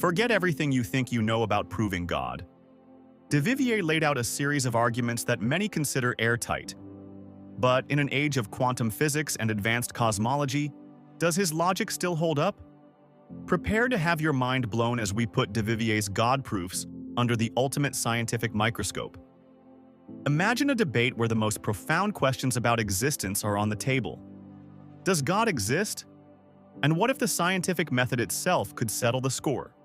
Forget everything you think you know about proving God. Devivier laid out a series of arguments that many consider airtight. But in an age of quantum physics and advanced cosmology, does his logic still hold up? Prepare to have your mind blown as we put Devivier's God proofs under the ultimate scientific microscope. Imagine a debate where the most profound questions about existence are on the table. Does God exist? And what if the scientific method itself could settle the score?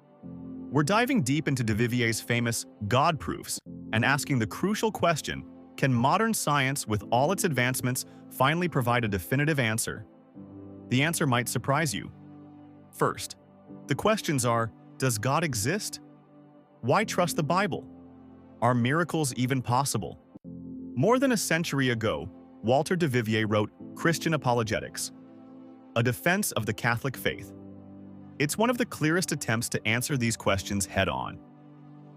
We're diving deep into Devivier's famous God proofs and asking the crucial question, can modern science, with all its advancements, finally provide a definitive answer? The answer might surprise you. First, the questions are, does God exist? Why trust the Bible? Are miracles even possible? More than a century ago, Walter Devivier wrote Christian Apologetics, a defense of the Catholic faith. It's one of the clearest attempts to answer these questions head-on.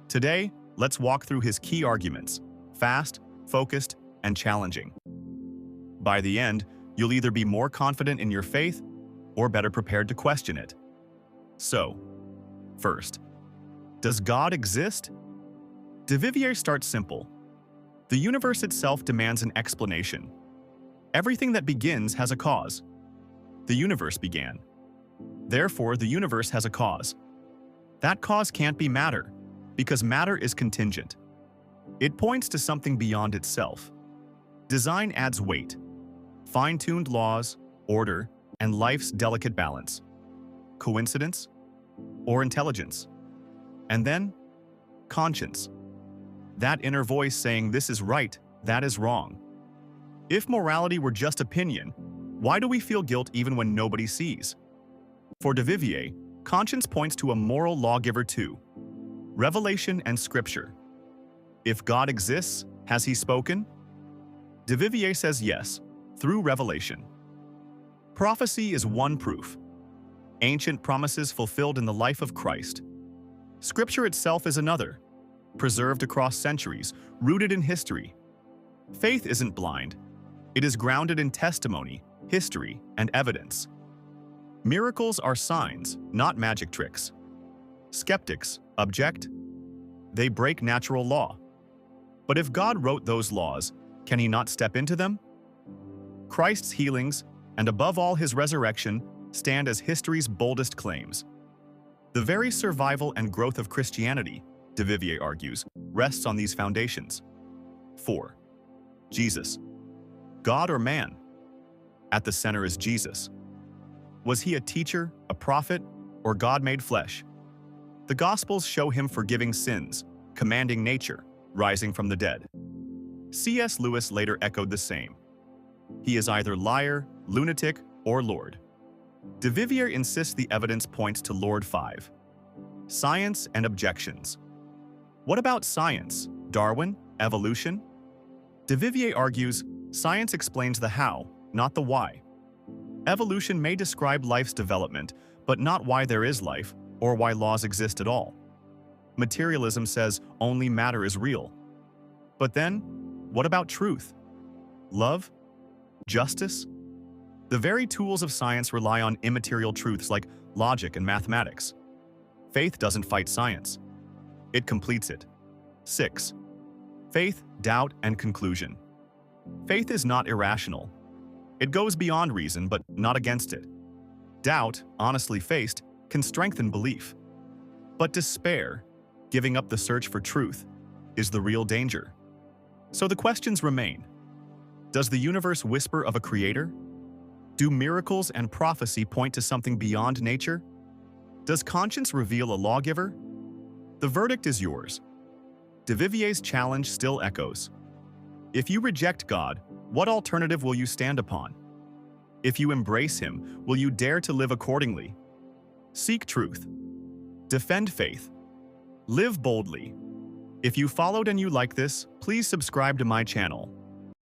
Today, let's walk through his key arguments, fast, focused, and challenging. By the end, you'll either be more confident in your faith or better prepared to question it. So, first, does God exist? Devivier starts simple. The universe itself demands an explanation. Everything that begins has a cause. The universe began. Therefore, the universe has a cause. That cause can't be matter, because matter is contingent. It points to something beyond itself. Design adds weight, fine-tuned laws, order, and life's delicate balance. Coincidence? Or intelligence? And then, conscience. That inner voice saying this is right, that is wrong. If morality were just opinion, why do we feel guilt even when nobody sees? For Devivier, conscience points to a moral lawgiver too. Revelation and Scripture. If God exists, has He spoken? Devivier says yes, through revelation. Prophecy is one proof. Ancient promises fulfilled in the life of Christ. Scripture itself is another, preserved across centuries, rooted in history. Faith isn't blind. It is grounded in testimony, history, and evidence. Miracles are signs, not magic tricks. Skeptics object. They break natural law. But if God wrote those laws, can He not step into them? Christ's healings, and above all His resurrection, stand as history's boldest claims. The very survival and growth of Christianity, Devivier argues, rests on these foundations. 4. Jesus. God or man? At the center is Jesus. Was He a teacher, a prophet, or God made flesh? The Gospels show Him forgiving sins, commanding nature, rising from the dead. C.S. Lewis later echoed the same. He is either liar, lunatic, or Lord. Devivier insists the evidence points to Lord 5. Science and objections. What about science? Darwin? Evolution? Devivier argues, science explains the how, not the why. Evolution may describe life's development, but not why there is life, or why laws exist at all. Materialism says only matter is real. But then, what about truth? Love? Justice? The very tools of science rely on immaterial truths like logic and mathematics. Faith doesn't fight science. It completes it. 6. Faith, doubt, and conclusion. Faith is not irrational. It goes beyond reason, but not against it. Doubt, honestly faced, can strengthen belief. But despair, giving up the search for truth, is the real danger. So the questions remain. Does the universe whisper of a creator? Do miracles and prophecy point to something beyond nature? Does conscience reveal a lawgiver? The verdict is yours. Devivier's challenge still echoes. If you reject God, what alternative will you stand upon? If you embrace Him, will you dare to live accordingly? Seek truth. Defend faith. Live boldly. If you followed and you like this, please subscribe to my channel.